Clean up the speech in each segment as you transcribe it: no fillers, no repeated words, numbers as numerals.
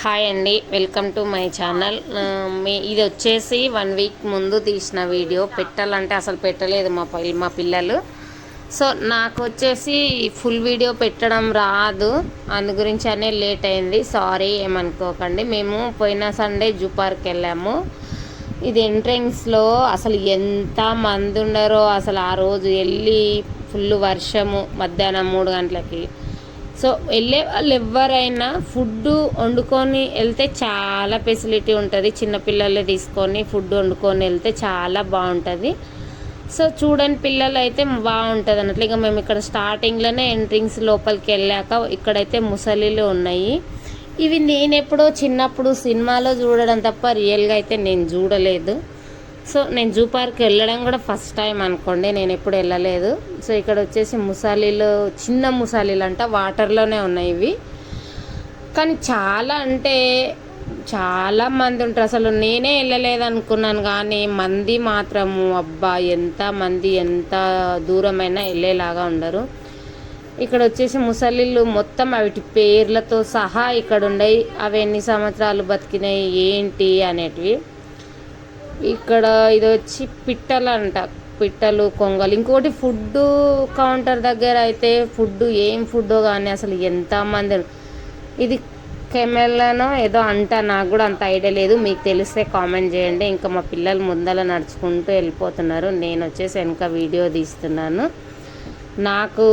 Hi అండి, welcome to my channel. ఇది వచ్చేసి 1 వీక్ ముందు తీసిన వీడియో. పెట్టాలంటే అసలు పెట్టలేదు మా పిల్లలు. సో నాకు వచ్చేసి ఫుల్ వీడియో పెట్టడం రాదు, అందు గురించి అనే లేట్ అయింది. సారీ, ఏమనుకోకండి. మేము పోయిన సండే జూ పార్క్ వెళ్ళాము. ఇది ఎంట్రెన్స్లో అసలు ఎంత మంది ఉన్నారో, అసలు ఆ రోజు వెళ్ళి ఫుల్ వర్షము, మధ్యాహ్నం 3 గంటలకి. సో వెళ్ళే వాళ్ళు ఎవరైనా ఫుడ్ వండుకొని వెళ్తే చాలా ఫెసిలిటీ ఉంటుంది. చిన్నపిల్లలే తీసుకొని ఫుడ్ వండుకొని వెళ్తే చాలా బాగుంటుంది. సో చూడండి, పిల్లలు అయితే బాగుంటుంది అన్నట్లు. ఇక మేము ఇక్కడ స్టార్టింగ్లోనే ఎంట్రింగ్స్ లోపలికి వెళ్ళాక ఇక్కడైతే ముసలిలు ఉన్నాయి. ఇవి నేను ఎప్పుడో చిన్నప్పుడు సినిమాలో చూడడం తప్ప రియల్గా అయితే నేను చూడలేదు. సో నేను జూ పార్క్ వెళ్ళడం కూడా ఫస్ట్ టైం అనుకోండి, నేను ఎప్పుడు వెళ్ళలేదు. సో ఇక్కడ వచ్చేసి ముసాలీలు, చిన్న ముసాలీలు అంట, వాటర్లోనే ఉన్నాయి ఇవి. కానీ చాలా అంటే చాలా మంది ఉంటారు. అసలు నేనే వెళ్ళలేదు అనుకున్నాను, కానీ మంది మాత్రము అబ్బా ఎంత మంది, ఎంత దూరమైనా వెళ్ళేలాగా ఉండరు. ఇక్కడ వచ్చేసి ముసలిళ్ళు మొత్తం అవిటి పేర్లతో సహా ఇక్కడ ఉన్నాయి. అవి ఎన్ని సంవత్సరాలు బతికినాయి ఏంటి అనేటివి. ఇక్కడ ఇది వచ్చి పిట్టలు అంట, పిట్టలు, కొంగలు. ఇంకోటి ఫుడ్ కౌంటర్ దగ్గర అయితే ఏం ఫుడ్డో కానీ అసలు ఎంతమంది. ఇది కెమెల్లానో ఏదో అంట, నాకు కూడా అంత ఐడియా లేదు. మీకు తెలిస్తే కామెంట్ చేయండి. ఇంకా మా పిల్లలు ముందర నడుచుకుంటూ వెళ్ళిపోతున్నారు, నేను వచ్చేసి వెనక వీడియో తీస్తున్నాను. నాకు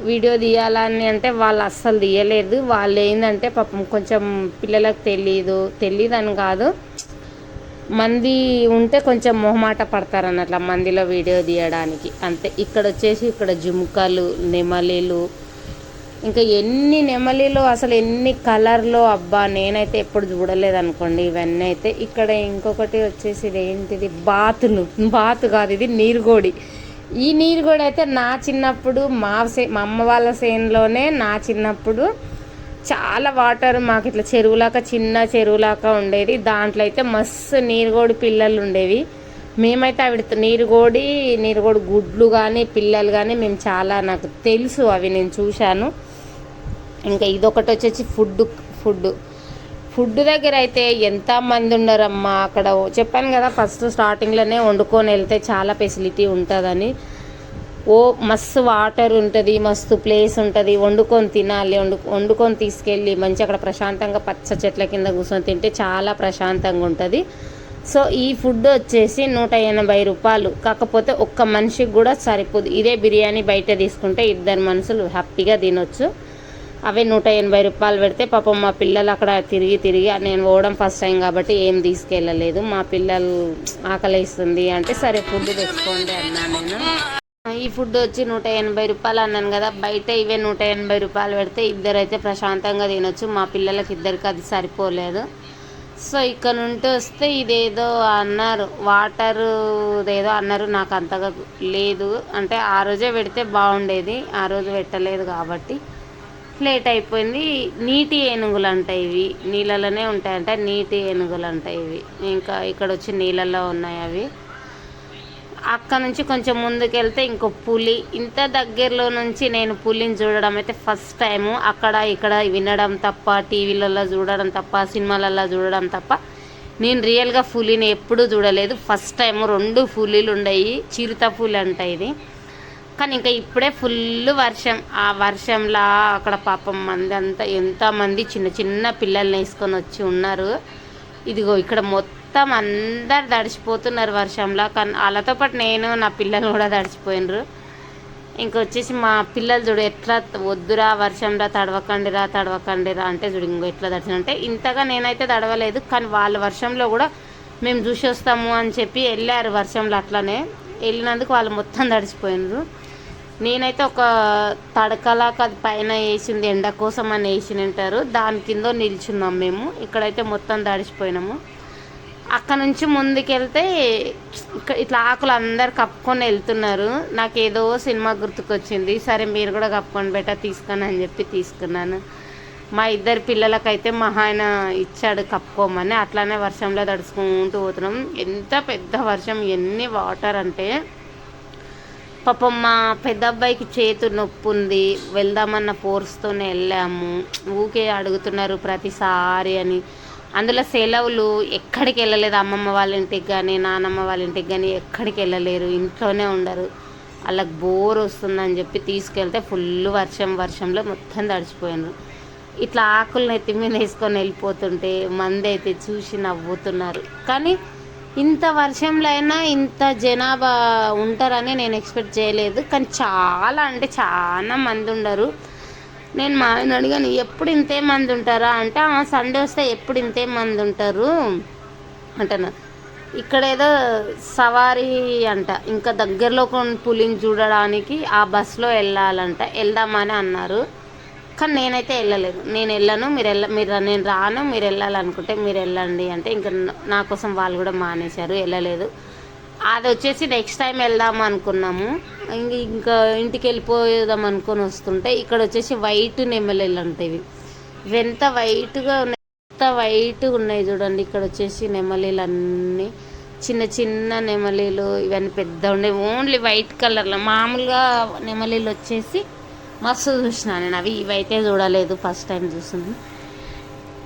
వీడియో తీయాలని అంటే వాళ్ళు అస్సలు తీయలేదు. వాళ్ళు ఏంటంటే పాపం కొంచెం పిల్లలకు తెలియదు అని కాదు, మంది ఉంటే కొంచెం మొహమాట పడతారు అన్నట్ల మందిలో వీడియో తీయడానికి, అంతే. ఇక్కడ వచ్చేసి ఇక్కడ జుమ్కాలు, నెమలీలు, ఇంకా ఎన్ని నెమలీలు, అసలు ఎన్ని కలర్లో, అబ్బా నేనైతే ఎప్పుడు చూడలేదు అనుకోండి ఇవన్నీ అయితే. ఇక్కడ ఇంకొకటి వచ్చేసి ఇది ఏంటిది, బాతు కాదు, ఇది నీరుగోడి. ఈ నీరుగోడి అయితే నా చిన్నప్పుడు మా అమ్మ వాళ్ళ సేన్లోనే నా చిన్నప్పుడు చాలా వాటర్, మాకు ఇట్లా చెరువులాగా, చిన్న చెరువులాగా ఉండేది. దాంట్లో అయితే మస్తు నీరుగోడి పిల్లలు ఉండేవి. మేమైతే నీరుగోడి గుడ్లు కానీ పిల్లలు కానీ మేము చాలా, నాకు తెలుసు, అవి నేను చూశాను. ఇంకా ఇదొకటి వచ్చేసి ఫుడ్ దగ్గర అయితే ఎంతమంది ఉన్నారమ్మా. అక్కడ చెప్పాను కదా ఫస్ట్ స్టార్టింగ్లోనే, వండుకొని వెళ్తే చాలా ఫెసిలిటీ ఉంటుందని. మస్తు వాటర్ ఉంటుంది, మస్తు ప్లేస్ ఉంటుంది, వండుకొని తినాలి. వండుకొని తీసుకెళ్ళి మంచి అక్కడ ప్రశాంతంగా పచ్చ చెట్ల కింద కూర్చొని తింటే చాలా ప్రశాంతంగా ఉంటుంది. సో ఈ ఫుడ్ వచ్చేసి 180 రూపాయలు. కాకపోతే ఒక్క మనిషికి కూడా సరిపోదు. ఇదే బిర్యానీ బయట తీసుకుంటే 2 మనుషులు హ్యాపీగా తినొచ్చు. అవే 180 రూపాయలు పెడితే పాపం మా పిల్లలు అక్కడ తిరిగి నేను పోవడం ఫస్ట్ టైం కాబట్టి ఏం తీసుకెళ్ళలేదు. మా పిల్లలు ఆకలిస్తుంది అంటే సరే ఫుడ్ తెచ్చుకోండి అన్నా నేను. ఈ ఫుడ్ వచ్చి 180 రూపాయలు అన్నాను కదా, బయట ఇవే 180 రూపాయలు పెడితే ఇద్దరైతే ప్రశాంతంగా తినొచ్చు. మా పిల్లలకి ఇద్దరికి అది సరిపోలేదు. సో ఇక్కడ నుండి వస్తే ఇదేదో అన్నారు, వాటర్ ఏదో అన్నారు, నాకు అంతగా లేదు. అంటే ఆ రోజే పెడితే బాగుండేది, ఆ రోజు పెట్టలేదు కాబట్టి లేట్ అయిపోయింది. నీటి ఏనుగులు అంట ఇవి, నీళ్ళలోనే ఉంటాయంట, నీటి ఏనుగులు అంట ఇవి. ఇంకా ఇక్కడ వచ్చి నీళ్ళల్లో ఉన్నాయి అవి. అక్కడ నుంచి కొంచెం ముందుకు వెళ్తే ఇంకో పులి. ఇంత దగ్గరలో నుంచి నేను పులిని చూడడం అయితే ఫస్ట్ టైము. అక్కడ ఇక్కడ వినడం తప్ప, టీవీలలో చూడడం తప్ప, సినిమాలలో చూడడం తప్ప నేను రియల్గా పులిని ఎప్పుడూ చూడలేదు. ఫస్ట్ టైము 2 పులిలు ఉన్నాయి, చిరుత పులి అంట ఇది. కానీ ఇంకా ఇప్పుడే ఫుల్ వర్షం. ఆ వర్షంలా అక్కడ పాపం మంది అంతా, ఎంతమంది చిన్న చిన్న పిల్లల్ని వేసుకొని వచ్చి ఉన్నారు. ఇదిగో ఇక్కడ మొత్తం అందరు తడిచిపోతున్నారు వర్షంలో. కానీ వాళ్ళతో పాటు నేను, నా పిల్లలు కూడా తడిచిపోయినరు. ఇంకొచ్చేసి మా పిల్లలు చూడు ఎట్లా, వద్దురా వర్షంలో తడవకండిరా అంటే చూడు ఇంకో ఎట్లా తడిచిన. అంటే ఇంతగా నేనైతే తడవలేదు, కానీ వాళ్ళ వర్షంలో కూడా మేము చూసి వస్తాము అని చెప్పి వెళ్ళారు వర్షంలో. అట్లనే వెళ్ళినందుకు వాళ్ళు మొత్తం తడిచిపోయినరు. నేనైతే ఒక తడకలాగా అది పైన వేసింది, ఎండ కోసం అని వేసి ఉంటారు, దాని కింద నిల్చున్నాం మేము. ఇక్కడైతే మొత్తం తడిచిపోయినాము. అక్కడ నుంచి ముందుకెళ్తే ఇక్కడ ఇట్లా ఆకులు అందరు కప్పుకొని వెళ్తున్నారు. నాకు ఏదో సినిమా గుర్తుకొచ్చింది. సరే మీరు కూడా కప్పుకొని తీసుకొని అని చెప్పి తీసుకున్నాను. మా 2 పిల్లలకైతే మా ఆయన ఇచ్చాడు కప్పుకోమని. అట్లానే వర్షంలో తడుచుకుంటూ పోతున్నాం. ఎంత పెద్ద వర్షం, ఎన్ని వాటర్ అంటే పాపం మా పెద్ద అబ్బాయికి చేతు నొప్పి ఉంది, వెళ్దామన్న ఫోర్స్తోనే వెళ్ళాము. ఊకే అడుగుతున్నారు ప్రతిసారి అని. అందులో సెలవులు ఎక్కడికి వెళ్ళలేదు. అమ్మమ్మ వాళ్ళ ఇంటికి కానీ నానమ్మ వాళ్ళ ఇంటికి కానీ ఎక్కడికి వెళ్ళలేరు, ఇంట్లోనే ఉండరు. వాళ్ళకి బోర్ వస్తుందని చెప్పి తీసుకెళ్తే ఫుల్ వర్షంలో మొత్తం తడిచిపోయారు. ఇట్లా ఆకులను ఎత్తి మీద వేసుకొని వెళ్ళిపోతుంటే మంది అయితే చూసి నవ్వుతున్నారు. కానీ ఇంత వర్షంలో అయినా ఇంత జనాభా ఉంటారని నేను ఎక్స్పెక్ట్ చేయలేదు. కానీ చాలా అంటే చాలా మంది ఉండరు. నేను మా ఆయన అడిగాను, ఎప్పుడు ఇంతే మంది ఉంటారా అంటే, సండే వస్తే ఎప్పుడు ఇంతే మంది ఉంటారు అంటున్నారు. ఇక్కడ ఏదో సవారీ అంట, ఇంకా దగ్గరలో కొన్ని పులిని చూడడానికి ఆ బస్సులో వెళ్ళాలంట, వెళ్దామని అన్నారు. కానీ నేనైతే వెళ్ళలేదు. నేను వెళ్ళను, నేను రాను, మీరు వెళ్ళాలనుకుంటే మీరు వెళ్ళండి అంటే ఇంకా నా కోసం వాళ్ళు కూడా మానేశారు, వెళ్ళలేదు. అది వచ్చేసి నెక్స్ట్ టైం వెళ్దాం అనుకున్నాము. ఇంకా ఇంటికి వెళ్ళిపోదాం అనుకొని వస్తుంటే ఇక్కడ వచ్చేసి వైట్ నెమలిలు ఉంటాయి. ఇవి ఎంత వైట్గా ఉన్నాయి చూడండి. ఇక్కడ వచ్చేసి నెమలిలు అన్నీ చిన్న చిన్న నెమలిలు, ఇవన్నీ పెద్ద ఉండే ఓన్లీ వైట్ కలర్లో. మామూలుగా నెమలిలు వచ్చేసి మస్తు చూసినా నేను, ఇవైతే చూడలేదు, ఫస్ట్ టైం చూసింది.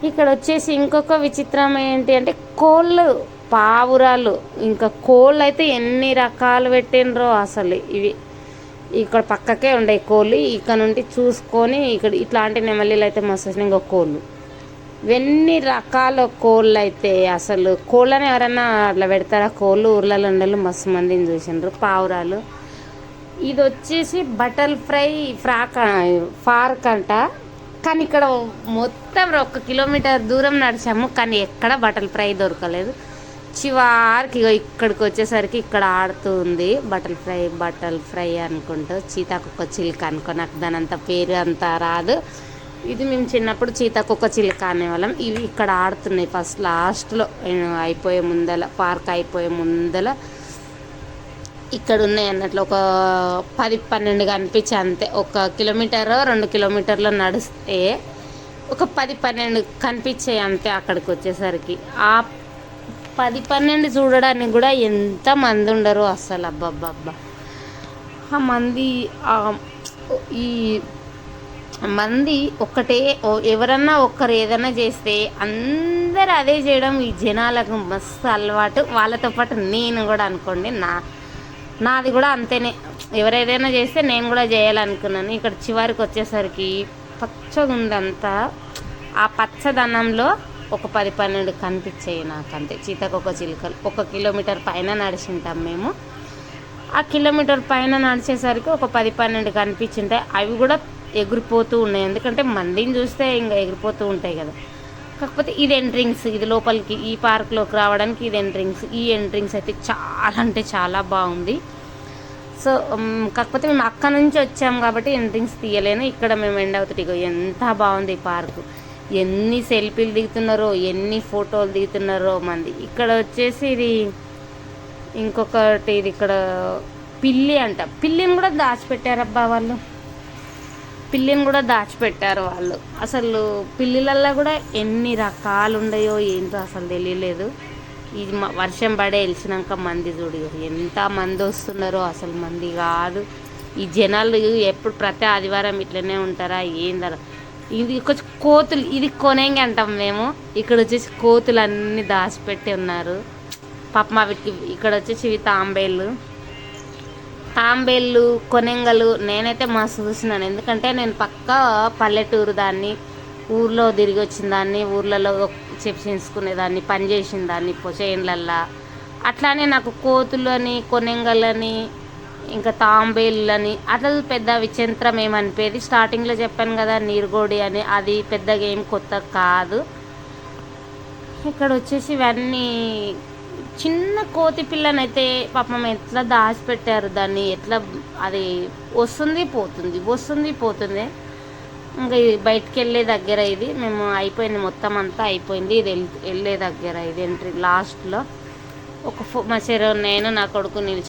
ఇక్కడ వచ్చేసి ఇంకొక విచిత్రం ఏంటి అంటే కోళ్ళు, పావురాలు, ఇంకా కోళ్ళు అయితే ఎన్ని రకాలు పెట్టినరో అసలు. ఇవి ఇక్కడ పక్కకే ఉండే కోళ్ళు, ఇక్కడ నుండి చూసుకొని ఇక్కడ ఇట్లాంటి నెమలీలు అయితే మస్తు వచ్చినాయి. ఇంకొక కోళ్ళు, ఎన్ని రకాల కోళ్ళు అయితే అసలు. కోళ్ళని ఎవరన్నా అట్లా పెడతారా? కోళ్ళు ఊర్లలో ఉండలు మస్తు మందిని చూసిండ్రు. పావురాలు, ఇది వచ్చేసి బటర్ఫ్లై పార్క్ అంట. కానీ ఇక్కడ మొత్తం 1 కిలోమీటర్ దూరం నడిచాము, కానీ ఎక్కడ బటర్ఫ్లై దొరకలేదు. చివరికి ఇక్కడికి వచ్చేసరికి ఇక్కడ ఆడుతూ ఉంది బటర్ఫ్లై అనుకుంటూ, సీతాకొక చిలుక అనుకో, నాకు దాని అంత పేరు అంతా రాదు. ఇది మేము చిన్నప్పుడు సీతాకొక చిలుక అనేవాళ్ళం. ఇవి ఇక్కడ ఆడుతున్నాయి. ఫస్ట్ లాస్ట్లో అయిపోయే ముందల, పార్క్ అయిపోయే ముందల ఇక్కడ ఉన్నాయి అన్నట్లు. ఒక 10-12 కనిపించి అంతే. 1 కిలోమీటర్ 2 కిలోమీటర్లు నడిస్తే ఒక 10-12 కనిపించాయి అంతే. అక్కడికి వచ్చేసరికి ఆ 10-12 చూడడానికి కూడా ఎంత మంది ఉండరు అసలు. అబ్బబ్బబ్బా, ఆ మంది ఈ మంది ఒక్కటే, ఎవరన్నా ఒక్కరు ఏదైనా చేస్తే అందరు అదే చేయడం ఈ జనాలకు మస్తు అలవాటు. వాళ్ళతో పాటు నేను కూడా అనుకోండి, నాది కూడా అంతేనే. ఎవరేదైనా చేస్తే నేను కూడా చేయాలనుకున్నాను. ఇక్కడ చివరికి వచ్చేసరికి పచ్చగా ఉందంతా. ఆ పచ్చదనంలో ఒక 10-12 కనిపించాయి నాకు అంతే, సీతాకొక చిలుకలు. 1 కిలోమీటర్ పైన నడిచింటాం మేము. ఆ కిలోమీటర్ పైన నడిచేసరికి ఒక 10-12 కనిపించింటాయి. అవి కూడా ఎగిరిపోతూ ఉన్నాయి, ఎందుకంటే మందిని చూస్తే ఇంకా ఎగిరిపోతూ ఉంటాయి కదా. కాకపోతే ఇది ఎంట్రింగ్స్, ఇది లోపలికి ఈ పార్క్లోకి రావడానికి ఇది ఎంట్రింగ్స్. ఈ ఎంట్రింగ్స్ అయితే చాలా అంటే చాలా బాగుంది. సో కాకపోతే మేము అక్కడ నుంచి వచ్చాము కాబట్టి ఎంట్రింగ్స్ తీయలేను. ఇక్కడ మేము ఎండ్ అవుతుంది. ఎంత బాగుంది ఈ పార్కు, ఎన్ని సెల్ఫీలు దిగుతున్నారో, ఎన్ని ఫోటోలు దిగుతున్నారో మంది. ఇక్కడ వచ్చేసి ఇది ఇంకొకటి, ఇది ఇక్కడ పిల్లి అంట. పిల్లిని కూడా దాచిపెట్టారబ్బా వాళ్ళు, పిల్లిని కూడా దాచిపెట్టారు వాళ్ళు. అసలు పిల్లిలల్లో కూడా ఎన్ని రకాలు ఉన్నాయో ఏంటో అసలు తెలియలేదు. ఇది వర్షం పడే వెలిసినాక మంది చూడు ఎంత మంది వస్తున్నారో, అసలు మంది కాదు. ఈ జనాలు ఎప్పుడు ప్రతి ఆదివారం ఇట్లనే ఉంటారా ఏందరా. ఇది కొంచెం కోతులు, ఇది కొనేంగి అంటాం మేము. ఇక్కడ వచ్చేసి కోతులు అన్నీ దాచిపెట్టి ఉన్నారు పాపం. వీటికి ఇక్కడ వచ్చేసి ఇవి తాంబేళ్ళు, కొనెంగలు నేనైతే మస్తు చూసినాను. ఎందుకంటే నేను పక్కా పల్లెటూరు దాన్ని, ఊర్లో తిరిగి వచ్చిన దాన్ని, ఊర్లలో చెప్పించుకునేదాన్ని, పని చేసిన దాన్ని చేనులల్లా. అట్లానే నాకు కోతులని, కొనెంగలని, ఇంకా తాంబేళ్ళని అట్లా పెద్ద విచిత్రం ఏమనిపోయేది. స్టార్టింగ్లో చెప్పాను కదా నీరుగోడి అని, అది పెద్దగా ఏం కొత్త కాదు. ఇక్కడ వచ్చేసి ఇవన్నీ చిన్న కోతి పిల్లనైతే పాపం ఎట్లా దాచిపెట్టారు దాన్ని, ఎట్లా అది వస్తుంది పోతుంది. ఇంకా బయటికి వెళ్ళే దగ్గర ఇది మేము అయిపోయింది, మొత్తం అంతా అయిపోయింది. ఇది వెళ్ళే దగ్గర ఇది ఎంట్రీ లాస్ట్లో ఒక మా చెరువు నేను నా కొడుకు నిలిచి